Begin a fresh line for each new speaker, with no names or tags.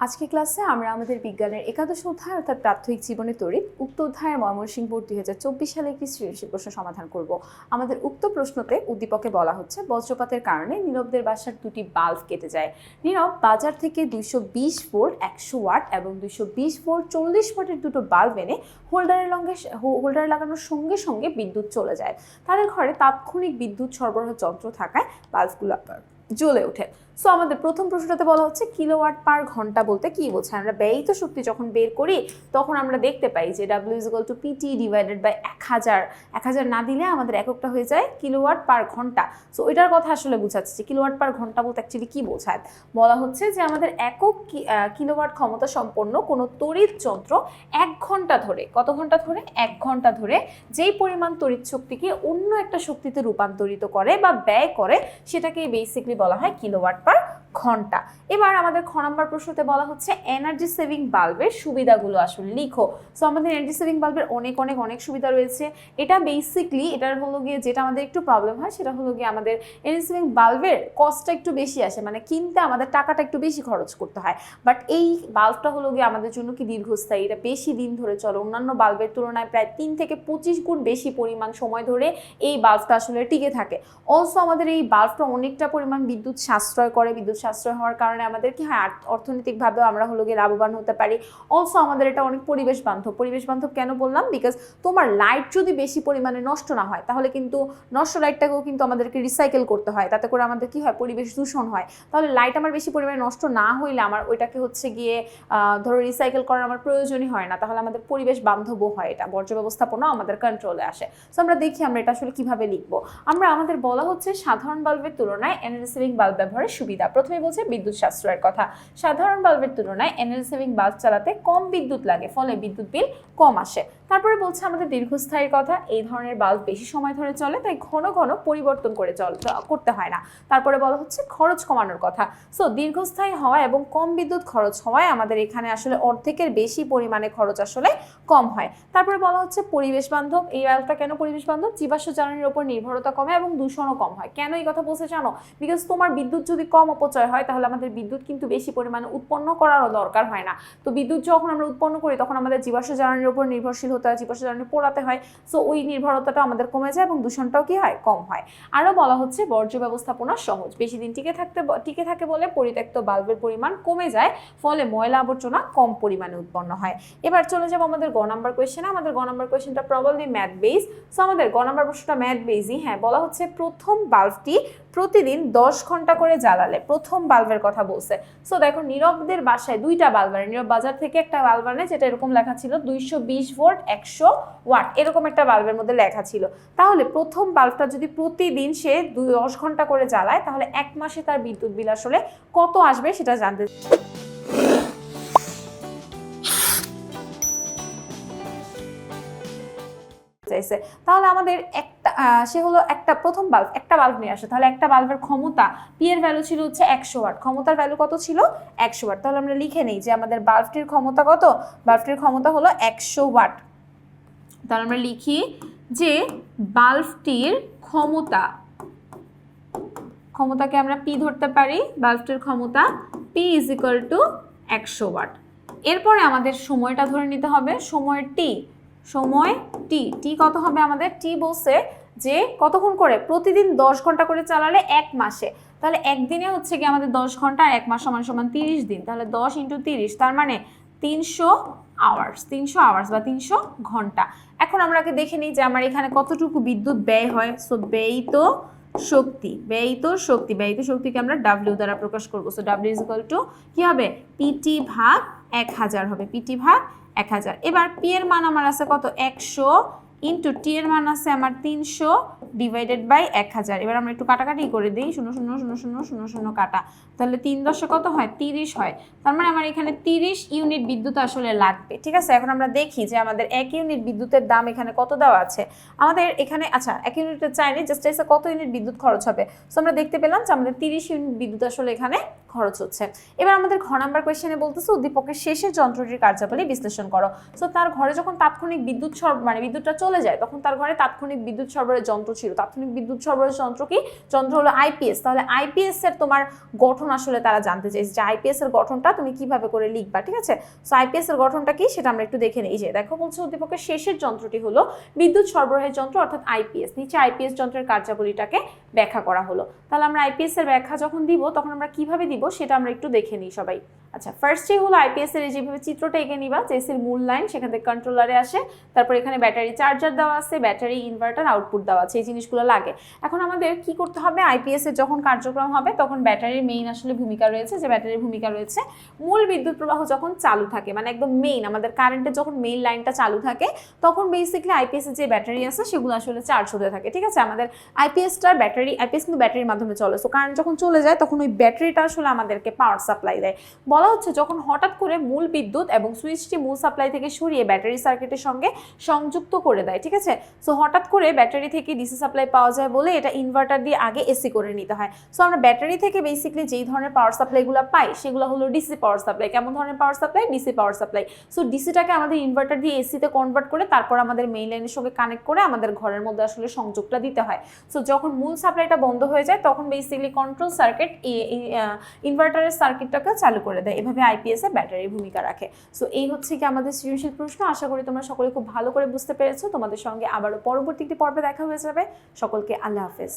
আজকে ক্লাসে আমরা আমাদের বিজ্ঞানের একাদশ অধ্যায় অর্থাৎ প্রাথমিক জীবনে তড়িৎ উক্ত অধ্যায়ের ময়মনসিংহ বোর্ড 2024 সালে একটি সৃজনশীল প্রশ্ন সমাধান করব। আমাদের উক্ত প্রশ্নতে উদ্দীপকে বলা হচ্ছে বজ্রপাতের কারণে নীরবদের বাসার দুটি বাল্ব কেটে যায়। নীরব বাজার থেকে 220 ভোল্ট 100 ওয়াট এবং 220 ভোল্ট 40 ওয়াটের দুটো বাল্ব এনে হোল্ডারে লাগানোর সঙ্গে সঙ্গে বিদ্যুৎ চলে যায়। তাদের ঘরে তাৎক্ষণিক বিদ্যুৎ সরবরাহ যন্ত্র থাকায় বাল্বগুলো জ্বলে ওঠে। সো আমাদের প্রথম প্রশ্নটাতে বলা হচ্ছে কিলোওয়াট পার ঘন্টা বলতে কি বোঝায়। আমরা ব্যয়িত শক্তি যখন বের করি তখন আমরা দেখতে পাই যে W = PT ডিভাইডেড বাই 1000 না দিলে আমাদের এককটা হয়ে যায় কিলোওয়াট পার ঘন্টা। সো এটার কথা আসলে বোঝাচ্ছে যে কিলোওয়াট পার ঘন্টা বলতে অ্যাকচুয়ালি কি বোঝায়। বলা হচ্ছে যে আমাদের একক কিলোওয়াট ক্ষমতা সম্পন্ন কোনো তড়িৎ যন্ত্র 1 ঘন্টা ধরে, কত ঘন্টা ধরে? 1 ঘন্টা ধরে যেই পরিমাণ তড়িৎ শক্তিকে অন্য একটা শক্তিতে রূপান্তরিত করে বা ব্যয় করে সেটাকেই বেসিক্যালি বলা হয় কিলোওয়াট পার ঘন্টা। এবার আমাদের খ নম্বর প্রশ্নতে বলা হচ্ছে এনার্জি সেভিং বাল্বের সুবিধাগুলো আসলে লিখো। সো আমাদের এনার্জি সেভিং বাল্বের অনেক সুবিধা রয়েছে। এটা বেসিক্যালি এটার হলো গিয়ে যেটা আমাদের একটু প্রবলেম হয় সেটা হলো গিয়ে আমাদের এনার্জি সেভিং বাল্বের কস্টটা একটু বেশি আসে, মানে কিনতে আমাদের টাকাটা একটু বেশি খরচ করতে হয়। বাট এই বাল্বটা হলো গিয়ে আমাদের জন্য কি দীর্ঘস্থায়ী, এটা বেশি দিন ধরে চলে। অন্যান্য বাল্বের তুলনায় প্রায় 3 থেকে 25 গুণ বেশি পরিমাণ সময় ধরে এই বাল্বটা আসলে টিকে থাকে। অলসো আমাদের এই বাল্বটা অনেকটা পরিমাণ বিদ্যুৎ সাশ্রয় করে। বিদ্যুৎ সাশ্রয় হওয়ার কারণে আমাদের কি হয়, অর্থনৈতিকভাবেও আমরা হলো গিয়ে লাভবান হতে পারি। অলসো আমাদের এটা অনেক পরিবেশ বান্ধব কেন বললাম, বিকজ তোমার লাইট যদি বেশি পরিমাণে নষ্ট না হয় তাহলে কিন্তু নষ্ট লাইটটাকেও কিন্তু আমাদেরকে রিসাইকেল করতে হয়, তাতে করে আমাদের কি হয়, পরিবেশ দূষণ হয়। তাহলে লাইট আমার বেশি পরিমাণে নষ্ট না হইলে আমার ওইটাকে হচ্ছে গিয়ে ধরো রিসাইকেল করার আমার প্রয়োজনই হয় না, তাহলে আমাদের পরিবেশ বান্ধবও হয়, এটা বর্জ্য ব্যবস্থাপনা আমাদের কন্ট্রোলে আসে। সো আমরা দেখি আমরা এটা আসলে কিভাবে লিখবো। আমাদের বলা হচ্ছে সাধারণ বাল্বের তুলনায় এনার্জি সেভিং বাল্ব ব্যবহারের সুবিধা। প্রথমে বলছে বিদ্যুৎ সাশ্রয়ের কথা। সাধারণ বাল্বের তুলনায় এনার্জি সেভিং বাল্ব চালাতে কম বিদ্যুৎ লাগে, ফলে বিদ্যুৎ বিল কম আসে। তারপরে বলছে আমাদের দীর্ঘস্থায়ীর কথা। এই ধরনের বাল্ব বেশি সময় ধরে চলে, তাই ঘন ঘন পরিবর্তন করতে হয় না। তারপরে বলা হচ্ছে খরচ কমানোর কথা। সো দীর্ঘস্থায়ী হওয়া এবং কম বিদ্যুৎ খরচ হওয়ায় আমাদের এখানে আসলে অর্ধেকের বেশি পরিমাণে খরচ আসলে কম হয়। তারপরে বলা হচ্ছে পরিবেশ বান্ধব। এই বাল্বটা কেন পরিবেশ বান্ধব? জীবাশ্ম জ্বালানির উপর নির্ভরতা কমে এবং দূষণও কম হয়। কেন এই কথা বলছে জানো? বিকজ তোমার বিদ্যুৎ যদি কম অপচয় হয় তাহলে আমাদের বিদ্যুৎ কিন্তু বেশি পরিমাণে উৎপন্ন করারও দরকার হয় না। তো বিদ্যুৎ যখন আমরা উৎপন্ন করি তখন আমাদের জীবাশ্ম জ্বালানির উপর নির্ভরশীল হতে হয়, জীবাশ্ম জ্বালানি পোড়াতে হয়। সো ওই নির্ভরতাটা আমাদের কমে যায় এবং দূষণটাও কি হয়, কম হয়। আরও বলা হচ্ছে বর্জ্য ব্যবস্থাপনা সহজ। বেশি দিন টিকে থাকে বলে পরিত্যক্ত বাল্বের পরিমাণ কমে যায়, ফলে ময়লা আবর্জনা কম পরিমাণে উৎপন্ন হয়। এবার চলে যাব আমাদের গ নাম্বার কোয়েশ্চেনে। আমাদের গ নাম্বার কোয়েশ্চেনটা প্রবাবলি ম্যাথ বেস। সো আমাদের গ নাম্বার প্রশ্নটা ম্যাথ বেসই। হ্যাঁ, বলা হচ্ছে প্রথম বাল্বটি প্রতিদিন 10 ঘন্টা করে জ্বালালে, প্রথম বাল্বের কথা বলছে। সো দেখো নীরবদের বাসায় দুইটা বাল্ব আনে। নীরব বাজার থেকে একটা বাল্ব আনে যেটা এরকম লেখা ছিল 220 ভোল্ট 100 ওয়াট, এরকম একটা বাল্বের মধ্যে লেখা ছিল। তাহলে প্রথম বাল্বটা যদি প্রতিদিন সে 10 ঘন্টা করে জ্বালায় তাহলে 1 মাসে তার বিদ্যুৎ বিল আসলে কত আসবে সেটা জানতে চাইছে। তাহলে আমাদের সে হলো একটা বাল্ব নিয়ে আসে। তাহলে একটা বাল্বের ক্ষমতা পি এর ভ্যালু ছিল হচ্ছে 100 ওয়াট। ক্ষমতার ভ্যালু কত ছিল? 100 ওয়াট। তাহলে আমরা লিখে নেই যে আমাদের বাল্বটির ক্ষমতা কত? বাল্বটির ক্ষমতা হলো 100 ওয়াট। তাহলে আমরা লিখি যে বাল্বটির ক্ষমতাকে আমরা পি ধরতে পারি। বাল্বটির ক্ষমতা পি = 100 ওয়াট। এরপরে আমাদের সময়টা ধরে নিতে হবে। সময় টি কত হবে আমাদের? টি বলছে যে কতক্ষণ করে? প্রতিদিন 10 ঘন্টা করে চালালে 1 মাসে। তাহলে একদিনে হচ্ছে কি আমাদের 10 ঘন্টা আর 1 মাস সমান 30 দিন। তাহলে 10 × 30 তার মানে 300 আওয়ার্স বা 300 ঘন্টা। এখন আমরা দেখে নিই যে আমার এখানে কতটুকু বিদ্যুৎ ব্যয় হয়। সো ব্যয়িত শক্তিকে আমরা W দ্বারা প্রকাশ করব। সো W = কি হবে? PT ভাগ 1000 হবে, PT ভাগ 1000। এবার P এর মান আমার আছে কত? 100 ইন্টু T এর মান আছে আমার 300 ডিভাইডেড বাই 1000। এবার আমরা একটু কাটাকাটি করে দিই, 0 0 0 0 0 0 কাটা। তাহলে 3 10 কত হয়? 30 হয়। তার মানে আমার এখানে 30 ইউনিট বিদ্যুৎ আসলে লাগবে। ঠিক আছে, এখন আমরা দেখি যে আমাদের 1 ইউনিট বিদ্যুতের দাম এখানে কত দেওয়া আছে। আমাদের এখানে 1 ইউনিটের চাইনি, জাস্ট এসে কত ইউনিট বিদ্যুৎ খরচ হবে। সো আমরা দেখতে পেলাম যে আমাদের 30 ইউনিট বিদ্যুৎ আসলে এখানে খরচ হচ্ছে। এবার আমাদের ঘ নাম্বার কোয়েশ্চেনে বলতেছে উদ্দীপকের শেষে যন্ত্রটির কার্যাবলী বিশ্লেষণ করো। সো তার ঘরে যখন তাৎক্ষণিক বিদ্যুৎটা চলে চলে যায় তখন তার ঘরে তাৎক্ষণিক বিদ্যুৎ সরবরাহের যন্ত্র ছিল। তাৎক্ষণিক বিদ্যুৎ সরবরাহের যন্ত্র কি? যন্ত্র হলো আইপিএস। তাহলে আইপিএস এর তোমার গঠন আসলে তারা জানতে চাইছে যে আইপিএস এর গঠনটা তুমি কিভাবে করে লিখবা, ঠিক আছে? সো আইপিএস এর গঠনটা কি সেটা আমরা একটু দেখে নিই। যে দেখো বলছে উদ্দীপকের শেষের যন্ত্রটি হলো বিদ্যুৎ সরবরাহের যন্ত্র অর্থাৎ আইপিএস। নিচে আইপিএস যন্ত্রের কার্যাবলীটাকে ব্যাখ্যা করা হলো। তাহলে আমরা আইপিএস এর ব্যাখ্যা যখন দিব তখন আমরা কিভাবে দিব সেটা আমরা একটু দেখে নিই সবাই। আচ্ছা, ফার্স্টে হলো আইপিএস এর যেভাবে চিত্রটা এঁকে নিবা, যে এসির মূল লাইন সেখান থেকে কন্ট্রোলারে আসে, তারপর এখানে ব্যাটারি চার্জার দেওয়া আছে, ব্যাটারি ইনভার্টার আউটপুট দেওয়া আছে, এই জিনিসগুলো লাগে। এখন আমাদের কি করতে হবে? আইপিএস এর যখন কার্যক্রম হবে তখন ব্যাটারির মেইন আসলে ভূমিকা রয়েছে, যে ব্যাটারির ভূমিকা রয়েছে মূল বিদ্যুৎ প্রবাহ যখন চালু থাকে, মানে একদম মেইন আমাদের কারেন্টের যখন মেইন লাইনটা চালু থাকে তখন বেসিক্যালি আইপিএস এর যে ব্যাটারি আছে সেগুলো আসলে চার্জ হতে থাকে, ঠিক আছে? আমাদের আইপিএসটার ব্যাটারি, আইপিএস কিন্তু ব্যাটারির মাধ্যমে চলে। সো কারেন্ট যখন চলে যায় তখন ওই ব্যাটারিটা আসলে আমাদেরকে পাওয়ার সাপ্লাই দেয়। বলা হচ্ছে যখন হঠাৎ করে মূল বিদ্যুৎ এবং সুইচটি মূল সাপ্লাই থেকে সরিয়ে ব্যাটারি সার্কিটের সঙ্গে সংযুক্ত করে দেয়, ঠিক আছে? সো হঠাৎ করে ব্যাটারি থেকে ডিসি সাপ্লাই পাওয়া যায় বলে এটা ইনভার্টার দিয়ে আগে এসি করে নিতে হয়। সো আমরা ব্যাটারি থেকে বেসিক্যালি যেই ধরনের পাওয়ার সাপ্লাইগুলো পাই সেগুলো হলো ডিসি পাওয়ার সাপ্লাই। কেমন ধরনের power supply? DC power supply. So ডিসিটাকে আমাদের ইনভার্টার দিয়ে এসিতে কনভার্ট করে তারপর আমাদের মেইন লাইনের সঙ্গে কানেক্ট করে আমাদের ঘরের মধ্যে আসলে সংযোগটা দিতে হয়। সো যখন মূল সাপ্লাইটা বন্ধ হয়ে যায় তখন বেসিক্যালি কন্ট্রোল সার্কিট ইনভার্টারের সার্কিটটাকে চালু করে দেয়। এভাবে আইপিএস এ ব্যাটারির ভূমিকা রাখে। সো এই হচ্ছে কি আমাদের সৃজনশীল প্রশ্ন। আশা করি তোমরা সকলে খুব ভালো করে বুঝতে পেরেছো। তোমাদের সঙ্গে আবারও পরবর্তী একটি পর্বে দেখা হয়ে যাবে। সকলকে আল্লাহ হাফেজ।